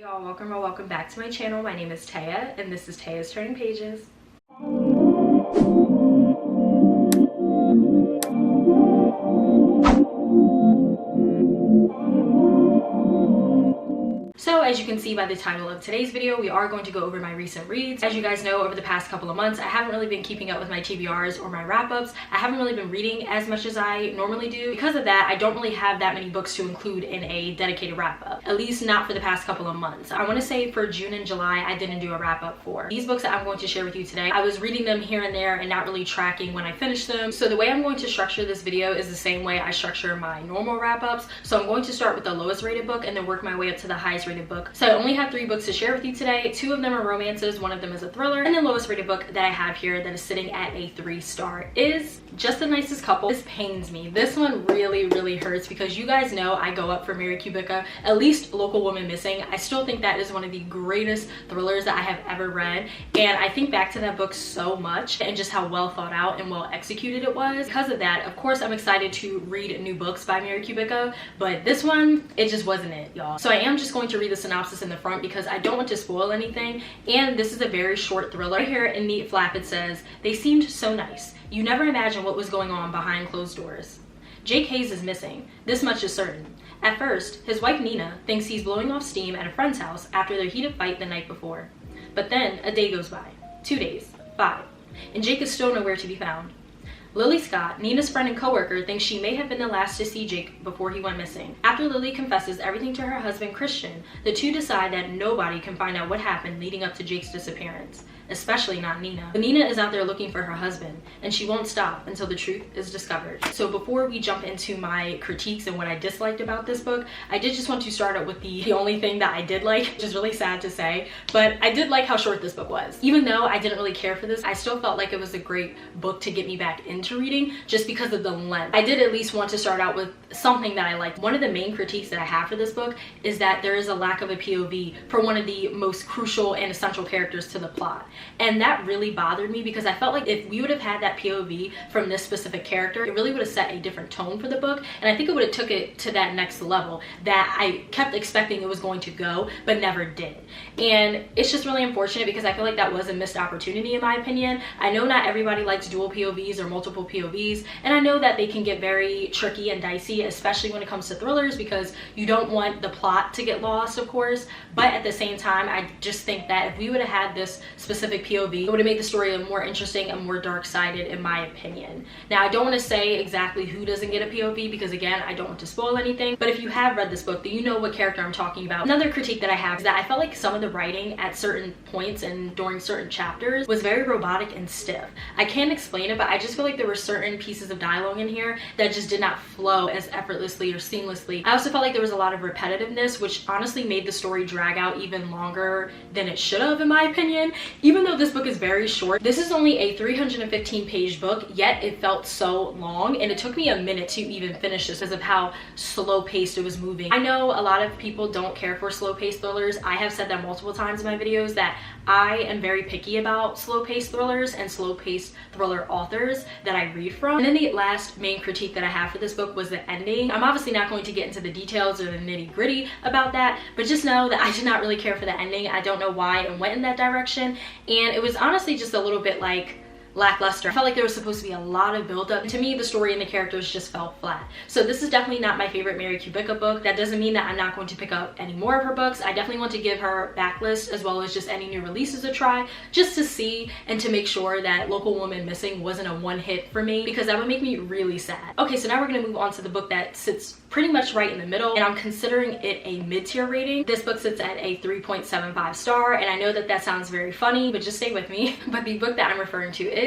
y'all, welcome or welcome back to my channel. My name is Taya and this is Taya's Turning Pages. So as you can see by the title of today's video, we are going to go over my recent reads. As you guys know, over the past couple of months, I haven't really been keeping up with my TBRs or my wrap-ups. I haven't really been reading as much as I normally do. Because of that, I don't really have that many books to include in a dedicated wrap-up, at least not for the past couple of months. I want to say for June and July, I didn't do a wrap-up for. These books that I'm going to share with you today, I was reading them here and there and not really tracking when I finished them. So the way I'm going to structure this video is the same way I structure my normal wrap-ups. So I'm going to start with the lowest rated book and then work my way up to the highest rated book. So I only have 3 books to share with you today. 2 of them are romances, 1 of them is a thriller, and the lowest rated book that I have here that is sitting at a 3-star is Just the Nicest Couple. This pains me. This one really hurts because you guys know I go up for Mary Kubica, at least Local Woman Missing. I still think that is one of the greatest thrillers that I have ever read, and I think back to that book so much and just how well thought out and well executed it was. Because of that, of course, I'm excited to read new books by Mary Kubica, but this one, it just wasn't it, y'all. So I am just going to read the synopsis in the front because I don't want to spoil anything, and this is a very short thriller. Right here in the flap it says, "They seemed so nice. You never imagined what was going on behind closed doors. Jake Hayes is missing. This much is certain. At first, his wife Nina thinks he's blowing off steam at a friend's house after their heated fight the night before. But then a day goes by, 2 days, 5, and Jake is still nowhere to be found. Lily Scott, Nina's friend and coworker, thinks she may have been the last to see Jake before he went missing. After Lily confesses everything to her husband Christian, the two decide that nobody can find out what happened leading up to Jake's disappearance, especially not Nina. But Nina is out there looking for her husband, and she won't stop until the truth is discovered." So before we jump into my critiques and what I disliked about this book, I did just want to start out with the only thing that I did like, which is really sad to say, but I did like how short this book was. Even though I didn't really care for this, I still felt like it was a great book to get me back into reading just because of the length. I did at least want to start out with something that I liked. One of the main critiques that I have for this book is that there is a lack of a POV for one of the most crucial and essential characters to the plot. And that really bothered me because I felt like if we would have had that POV from this specific character, it really would have set a different tone for the book, and I think it would have took it to that next level that I kept expecting it was going to go but never did. And it's just really unfortunate because I feel like that was a missed opportunity in my opinion. I know not everybody likes dual POVs or multiple POVs, and I know that they can get very tricky and dicey, especially when it comes to thrillers, because you don't want the plot to get lost, of course, but at the same time I just think that if we would have had this specific POV, it would have made the story more interesting and more dark-sided in my opinion. Now I don't want to say exactly who doesn't get a POV because again I don't want to spoil anything, but if you have read this book then you know what character I'm talking about. Another critique that I have is that I felt like some of the writing at certain points and during certain chapters was very robotic and stiff. I can't explain it, but I just feel like there were certain pieces of dialogue in here that just did not flow as effortlessly or seamlessly. I also felt like there was a lot of repetitiveness, which honestly made the story drag out even longer than it should have in my opinion. Even though this book is very short, this is only a 315-page book, yet it felt so long, and it took me a minute to even finish this because of how slow-paced it was moving. I know a lot of people don't care for slow-paced thrillers. I have said that multiple times in my videos that I am very picky about slow-paced thrillers and slow-paced thriller authors that I read from. And then the last main critique that I have for this book was the ending. I'm obviously not going to get into the details or the nitty-gritty about that, but just know that I did not really care for the ending. I don't know why it went in that direction, and it was honestly just a little bit like lackluster. I felt like there was supposed to be a lot of build-up. To me, the story and the characters just fell flat. So this is definitely not my favorite Mary Kubica book. That doesn't mean that I'm not going to pick up any more of her books. I definitely want to give her backlist as well as just any new releases a try, just to see and to make sure that Local Woman Missing wasn't a one-hit for me, because that would make me really sad. Okay, so now we're gonna move on to the book that sits pretty much right in the middle, and I'm considering it a mid-tier rating. This book sits at a 3.75 star, and I know that that sounds very funny, but just stay with me. But the book that I'm referring to is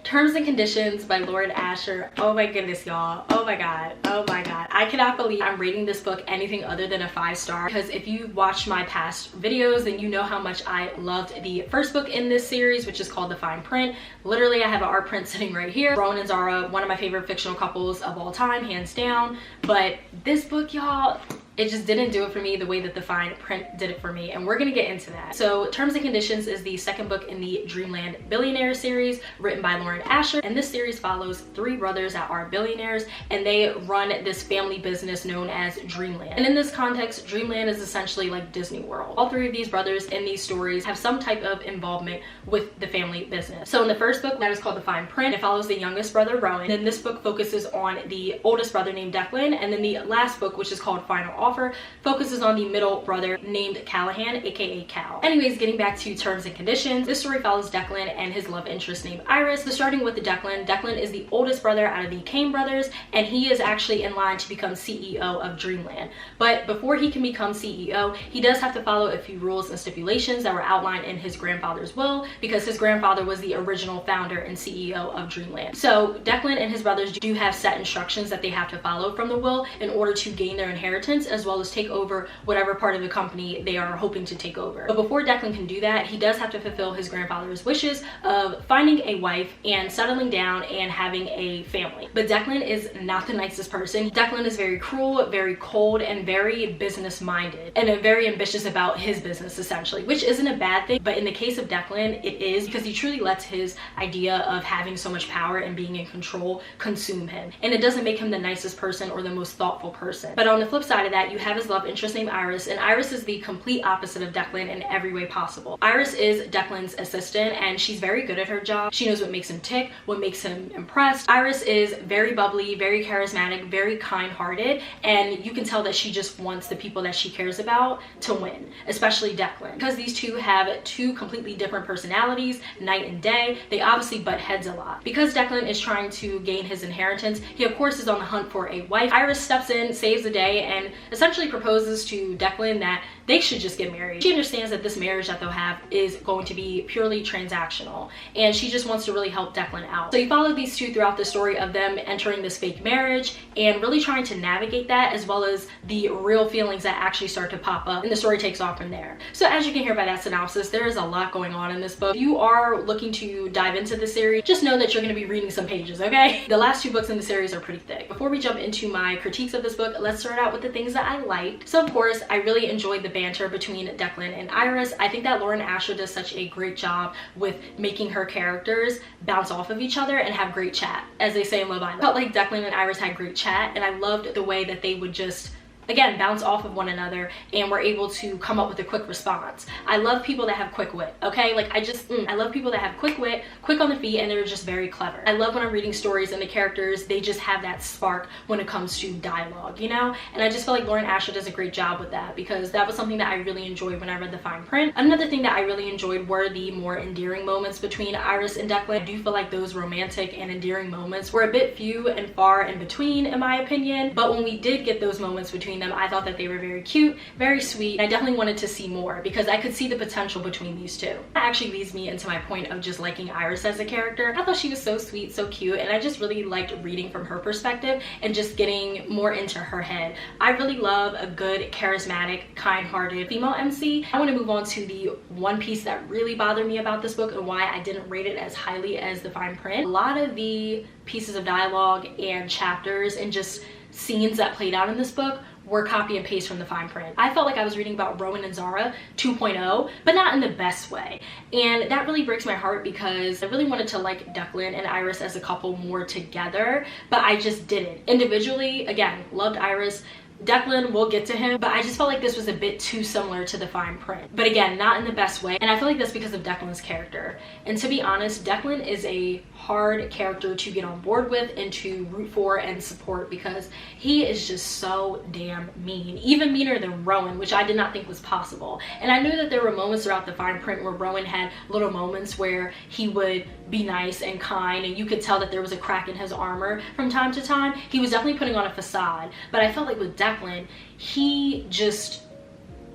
Terms and Conditions by Lauren Asher. Oh my goodness, y'all. Oh my god. Oh my god. I cannot believe I'm rating this book anything other than a 5-star, because if you watched my past videos then you know how much I loved the first book in this series, which is called The Fine Print. Literally, I have an art print sitting right here. Rowan and Zara, one of my favorite fictional couples of all time, hands down. But this book, y'all, it just didn't do it for me the way that The Fine Print did it for me, and we're gonna get into that. So Terms and Conditions is the second book in the Dreamland Billionaire series, written by Lauren Asher, and this series follows 3 brothers that are billionaires, and they run this family family business known as Dreamland. And in this context, Dreamland is essentially like Disney World. All three of these brothers in these stories have some type of involvement with the family business. So in the first book, that is called The Fine Print, it follows the youngest brother, Rowan. Then this book focuses on the oldest brother named Declan. And then the last book, which is called Final Offer, focuses on the middle brother named Callahan, aka Cal. Anyways, getting back to terms and conditions, this story follows Declan and his love interest named Iris. So starting with Declan, Declan is the oldest brother out of the Kane brothers, and he is actually in line to become CEO of Dreamland. But before he can become CEO, he does have to follow a few rules and stipulations that were outlined in his grandfather's will, because his grandfather was the original founder and CEO of Dreamland. So Declan and his brothers do have set instructions that they have to follow from the will in order to gain their inheritance, as well as take over whatever part of the company they are hoping to take over. But before Declan can do that, he does have to fulfill his grandfather's wishes of finding a wife and settling down and having a family. But Declan is not the nicest person. Declan is very cruel, very cold, and very business minded, and very ambitious about his business essentially, which isn't a bad thing. But in the case of Declan, it is, because he truly lets his idea of having so much power and being in control consume him, and it doesn't make him the nicest person or the most thoughtful person. But on the flip side of that, you have his love interest named Iris, and Iris is the complete opposite of Declan in every way possible. Iris is Declan's assistant, and she's very good at her job. She knows what makes him tick, what makes him impressed. Iris is very bubbly, very charismatic, very kind-hearted, and you can tell that she just wants the people that she cares about to win, especially Declan. Because these two have two completely different personalities, night and day, they obviously butt heads a lot. Because Declan is trying to gain his inheritance, he of course is on the hunt for a wife. Iris steps in, saves the day, and essentially proposes to Declan that they should just get married. She understands that this marriage that they'll have is going to be purely transactional, and she just wants to really help Declan out. So you follow these two throughout the story of them entering this fake marriage and really trying to navigate that, as well as the real feelings that actually start to pop up, and the story takes off from there. So as you can hear by that synopsis, there is a lot going on in this book. If you are looking to dive into the series, just know that you're going to be reading some pages, okay? The last two books in the series are pretty thick. Before we jump into my critiques of this book, let's start out with the things that I liked. So of course, I really enjoyed the banter between Declan and Iris. I think that Lauren Asher does such a great job with making her characters bounce off of each other and have great chat, as they say in Love Island. I felt like Declan and Iris had great chat, and I loved the way that they would just, again, bounce off of one another and we're able to come up with a quick response. I love people that have quick wit, okay? Like I love people that have quick wit, quick on the feet, and they're just very clever. I love when I'm reading stories and the characters, they just have that spark when it comes to dialogue, you know? And I just feel like Lauren Asher does a great job with that, because that was something that I really enjoyed when I read The Fine Print. Another thing that I really enjoyed were the more endearing moments between Iris and Declan. I do feel like those romantic and endearing moments were a bit few and far in between, in my opinion. But when we did get those moments between them, I thought that they were very cute, very sweet. I definitely wanted to see more because I could see the potential between these two. That actually leads me into my point of just liking Iris as a character. I thought she was so sweet, so cute, and I just really liked reading from her perspective and just getting more into her head. I really love a good, charismatic, kind-hearted female MC. I want to move on to the one piece that really bothered me about this book and why I didn't rate it as highly as The Fine Print. A lot of the pieces of dialogue and chapters and just scenes that played out in this book were copy and paste from The Fine Print. I felt like I was reading about Rowan and Zara 2.0, but not in the best way. And that really breaks my heart because I really wanted to like Declan and Iris as a couple more together, but I just didn't. Individually, again, loved Iris. Declan, we'll get to him, but I just felt like this was a bit too similar to The Fine Print. But again, not in the best way, and I feel like that's because of Declan's character. And to be honest, Declan is a hard character to get on board with and to root for and support because he is just so damn mean. Even meaner than Rowan, which I did not think was possible. And I knew that there were moments throughout The Fine Print where Rowan had little moments where he would be nice and kind, and you could tell that there was a crack in his armor from time to time. He was definitely putting on a facade, but I felt like with Declan, he just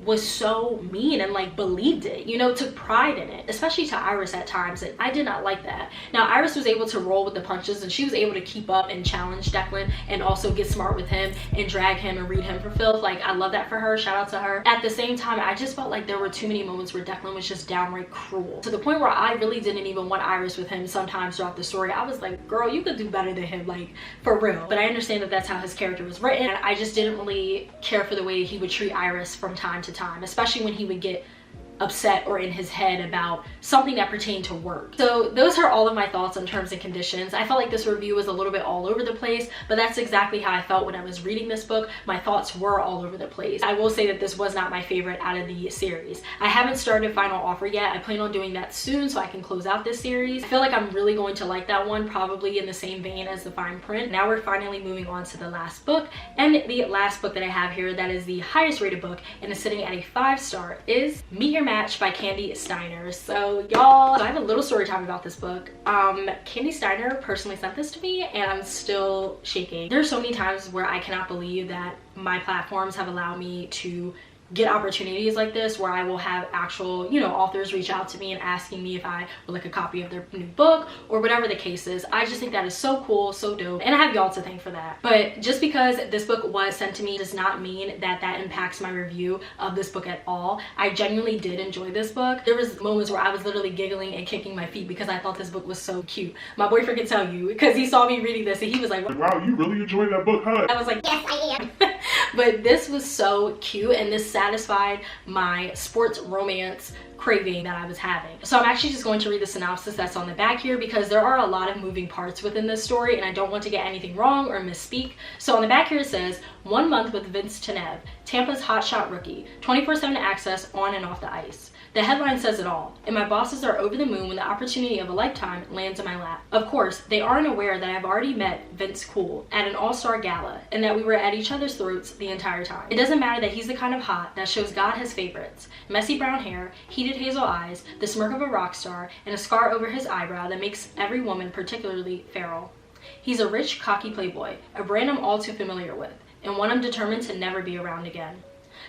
was so mean and like believed it, you know, took pride in it, especially to Iris at times, and I did not like that. Now Iris was able to roll with the punches and she was able to keep up and challenge Declan and also get smart with him and drag him and read him for filth. Like, I love that for her, shout out to her. At the same time, I just felt like there were too many moments where Declan was just downright cruel, to the point where I really didn't even want Iris with him sometimes throughout the story. I was like, girl, you could do better than him, like, for real. But I understand that that's how his character was written, and I just didn't really care for the way he would treat Iris from time to time, especially when he would get upset or in his head about something that pertained to work. So those are all of my thoughts on terms and conditions. I felt like this review was a little bit all over the place, but that's exactly how I felt when I was reading this book. My thoughts were all over the place. I will say that this was not my favorite out of the series. I haven't started Final Offer yet. I plan on doing that soon so I can close out this series. I feel like I'm really going to like that one, probably in the same vein as The Fine Print. Now we're finally moving on to the last book, and the last book that I have here that is the highest rated book and is sitting at a 5-star is Meet Your Match by Candy Steiner. So y'all, I have a little story time about this book. Candy Steiner personally sent this to me and I'm still shaking. There are so many times where I cannot believe that my platforms have allowed me to get opportunities like this, where I will have actual, you know, authors reach out to me and asking me if I would like a copy of their new book or whatever the case is. I just think that is so cool, so dope, and I have y'all to thank for that. But just because this book was sent to me does not mean that that impacts my review of this book at all. I genuinely did enjoy this book. There was moments where I was literally giggling and kicking my feet because I thought this book was so cute. My boyfriend can tell you, because he saw me reading this and he was like, wow, you really enjoyed that book, huh? I was like, yes, I am. But this was so cute, and this satisfied my sports romance craving that I was having. So I'm actually just going to read the synopsis that's on the back here, because there are a lot of moving parts within this story and I don't want to get anything wrong or misspeak. So on the back here it says, 1 month with Vince Tenev, Tampa's hotshot rookie, 24/7 access on and off the ice. The headline says it all, and my bosses are over the moon when the opportunity of a lifetime lands in my lap. Of course, they aren't aware that I've already met Vince Cool at an all-star gala and that we were at each other's throats the entire time. It doesn't matter that he's the kind of hot that shows God has favorites. Messy brown hair, heated hazel eyes, the smirk of a rock star, and a scar over his eyebrow that makes every woman particularly feral. He's a rich, cocky playboy, a brand I'm all too familiar with, and one I'm determined to never be around again.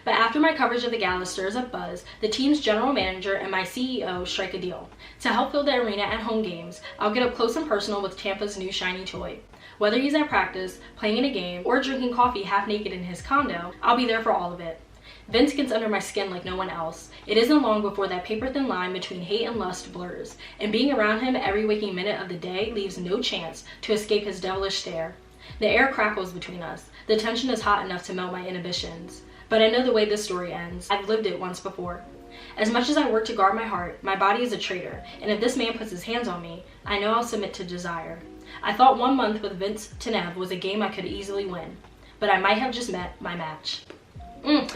But after my coverage of the gala stirs up buzz, the team's general manager and my CEO strike a deal. To help fill the arena at home games, I'll get up close and personal with Tampa's new shiny toy. Whether he's at practice, playing in a game, or drinking coffee half naked in his condo, I'll be there for all of it. Vince gets under my skin like no one else. It isn't long before that paper-thin line between hate and lust blurs, and being around him every waking minute of the day leaves no chance to escape his devilish stare. The air crackles between us. The tension is hot enough to melt my inhibitions. But I know the way this story ends. I've lived it once before. As much as I work to guard my heart, my body is a traitor, and if this man puts his hands on me, I know I'll submit to desire. I thought 1 month with Vince Tenev was a game I could easily win, but I might have just met my match.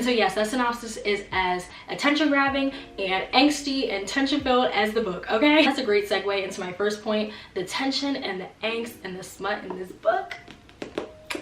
So yes, that synopsis is as attention-grabbing and angsty and tension-filled as the book, okay? That's a great segue into my first point, the tension and the angst and the smut in this book.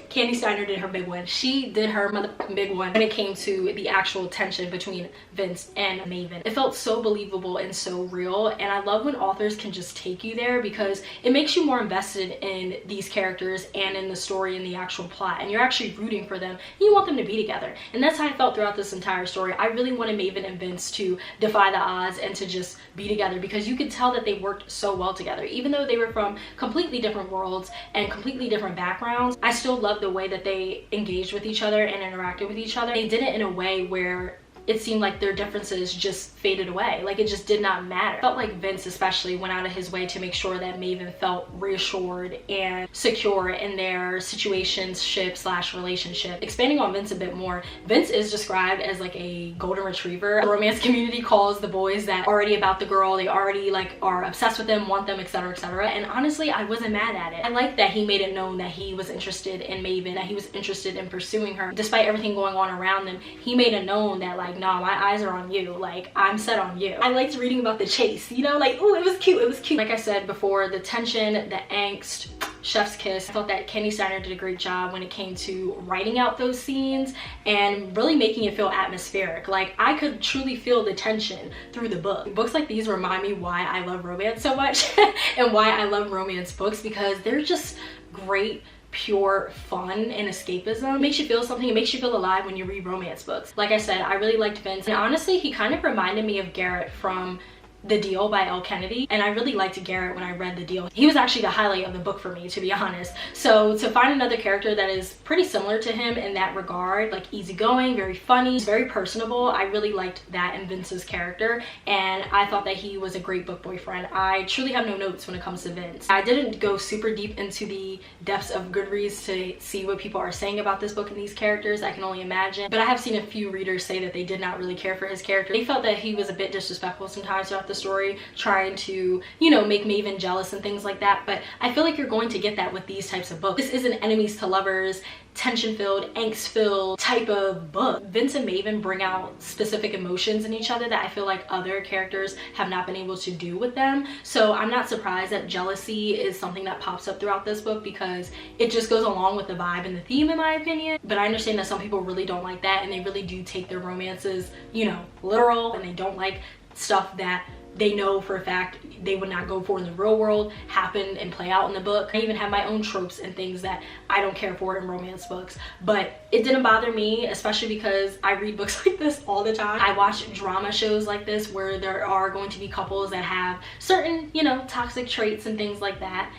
Candy Steiner did her big one. She did her motherfucking big one when it came to the actual tension between Vince and Maven. It felt so believable and so real, and I love when authors can just take you there because it makes you more invested in these characters and in the story and the actual plot, and you're actually rooting for them and you want them to be together. And that's how I felt throughout this entire story. I really wanted Maven and Vince to defy the odds and to just be together because you could tell that they worked so well together. Even though they were from completely different worlds and completely different backgrounds, I still loved the way that they engaged with each other and interacted with each other. They did it in a way where it seemed like their differences just faded away. Like it just did not matter. I felt like Vince especially went out of his way to make sure that Maven felt reassured and secure in their situationship/relationship. Expanding on Vince a bit more, Vince is described as like a golden retriever. The romance community calls the boys that already about the girl, they already like are obsessed with them, want them, etc, etc. And honestly, I wasn't mad at it. I liked that he made it known that he was interested in Maven, that he was interested in pursuing her. Despite everything going on around them, he made it known that like, nah, my eyes are on you, like I'm set on you. I liked reading about the chase, you know, like, oh, it was cute, it was cute. Like I said before, the tension, the angst, chef's kiss. I thought that Candy Steiner did a great job when it came to writing out those scenes and really making it feel atmospheric. Like I could truly feel the tension through the book. Books like these remind me why I love romance so much and why I love romance books, because they're just great, pure fun and escapism. It makes you feel something. It makes you feel alive when you read romance books. Like I said, I really liked Vince, and honestly he kind of reminded me of Garrett from The Deal by Elle Kennedy, and I really liked Garrett when I read The Deal. He was actually the highlight of the book for me, to be honest. So to find another character that is pretty similar to him in that regard, like easygoing, very funny, very personable, I really liked that in Vince's character, and I thought that he was a great book boyfriend. I truly have no notes when it comes to Vince. I didn't go super deep into the depths of Goodreads to see what people are saying about this book and these characters. I can only imagine, but I have seen a few readers say that they did not really care for his character. They felt that he was a bit disrespectful sometimes throughout the story, trying to, you know, make Maven jealous and things like that. But I feel like you're going to get that with these types of books. This is an enemies to lovers, tension-filled, angst-filled type of book. Vince and Maven bring out specific emotions in each other that I feel like other characters have not been able to do with them. So I'm not surprised that jealousy is something that pops up throughout this book, because it just goes along with the vibe and the theme, in my opinion. But I understand that some people really don't like that, and they really do take their romances, you know, literal, and they don't like stuff that they know for a fact they would not go for in the real world happen and play out in the book. I even have my own tropes and things that I don't care for in romance books, but it didn't bother me, especially because I read books like this all the time. I watch drama shows like this where there are going to be couples that have certain, you know, toxic traits and things like that.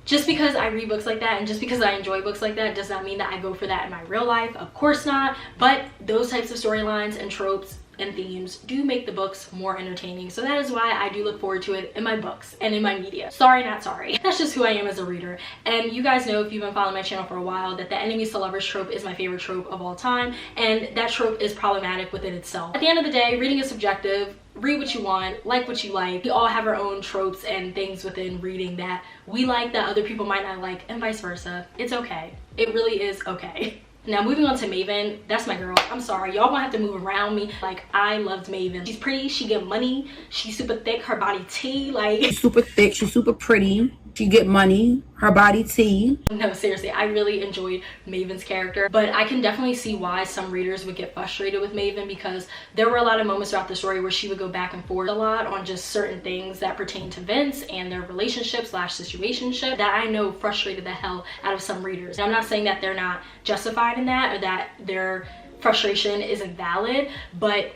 Just because I read books like that and just because I enjoy books like that does not mean that I go for that in my real life. Of course not. But those types of storylines and tropes and themes do make the books more entertaining. So that is why I do look forward to it in my books and in my media. Sorry, not sorry. That's just who I am as a reader. And you guys know, if you've been following my channel for a while, that the enemies to lovers trope is my favorite trope of all time. And that trope is problematic within itself. At the end of the day, reading is subjective. Read what you want, like what you like. We all have our own tropes and things within reading that we like that other people might not like, and vice versa. It's okay. It really is okay. Now moving on to Maven, that's my girl. I'm sorry, y'all gonna have to move around me. Like, I loved Maven. She's pretty, she get money, she's super thick, her body tea, like she's super thick, she's super pretty, she get money, her body tea. No, seriously, I really enjoyed Maven's character, but I can definitely see why some readers would get frustrated with Maven, because there were a lot of moments throughout the story where she would go back and forth a lot on just certain things that pertain to Vince and their relationship slash situationship that I know frustrated the hell out of some readers. And I'm not saying that they're not justified in that or that their frustration isn't valid, but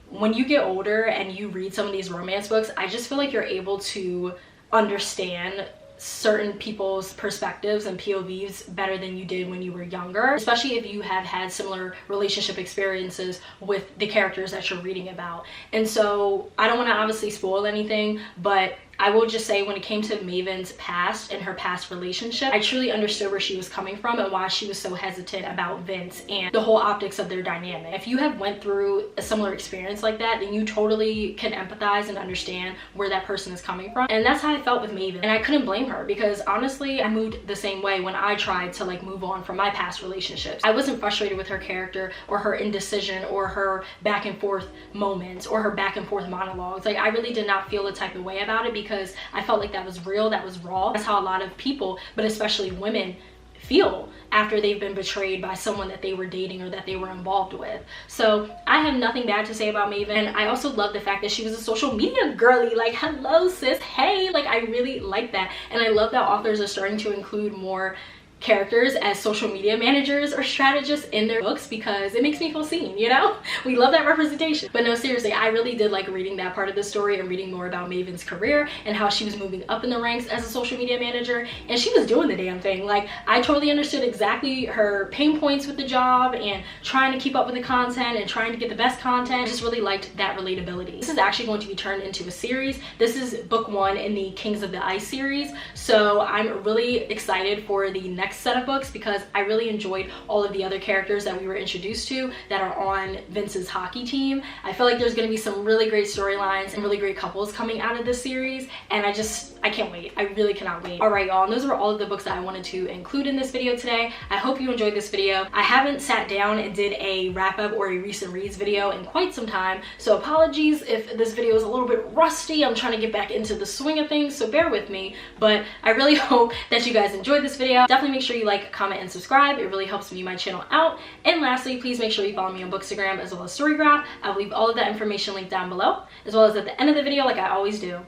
when you get older and you read some of these romance books, I just feel like you're able to understand certain people's perspectives and POVs better than you did when you were younger, especially if you have had similar relationship experiences with the characters that you're reading about. And so I don't want to obviously spoil anything, but I will just say, when it came to Maven's past and her past relationship, I truly understood where she was coming from and why she was so hesitant about Vince and the whole optics of their dynamic. If you have went through a similar experience like that, then you totally can empathize and understand where that person is coming from. And that's how I felt with Maven. And I couldn't blame her, because honestly, I moved the same way when I tried to like move on from my past relationships. I wasn't frustrated with her character or her indecision or her back and forth moments or her back and forth monologues. Like, I really did not feel a type of way about it, because I felt like that was real, that was raw. That's how a lot of people, but especially women, feel after they've been betrayed by someone that they were dating or that they were involved with. So I have nothing bad to say about Maven. I also love the fact that she was a social media girly. Like, hello sis, hey, like I really like that. And I love that authors are starting to include more characters as social media managers or strategists in their books, because it makes me feel seen, you know? We love that representation. But no, seriously, I really did like reading that part of the story and reading more about Maven's career and how she was moving up in the ranks as a social media manager, and she was doing the damn thing. Like, I totally understood exactly her pain points with the job and trying to keep up with the content and trying to get the best content. I just really liked that relatability. This is actually going to be turned into a series. This is book 1 in the Kings of the Ice series, so I'm really excited for the next set of books, because I really enjoyed all of the other characters that we were introduced to that are on Vince's hockey team. I feel like there's going to be some really great storylines and really great couples coming out of this series, and I can't wait. I really cannot wait. All right, y'all, and those were all of the books that I wanted to include in this video today. I hope you enjoyed this video. I haven't sat down and did a wrap up or a recent reads video in quite some time, so apologies if this video is a little bit rusty. I'm trying to get back into the swing of things, so bear with me, but I really hope that you guys enjoyed this video. Definitely make sure you like, comment, and subscribe. It really helps me, my channel out. And lastly, please make sure you follow me on Bookstagram as well as Storygraph. I will leave all of that information linked down below, as well as at the end of the video, like I always do.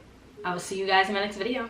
I will see you guys in my next video.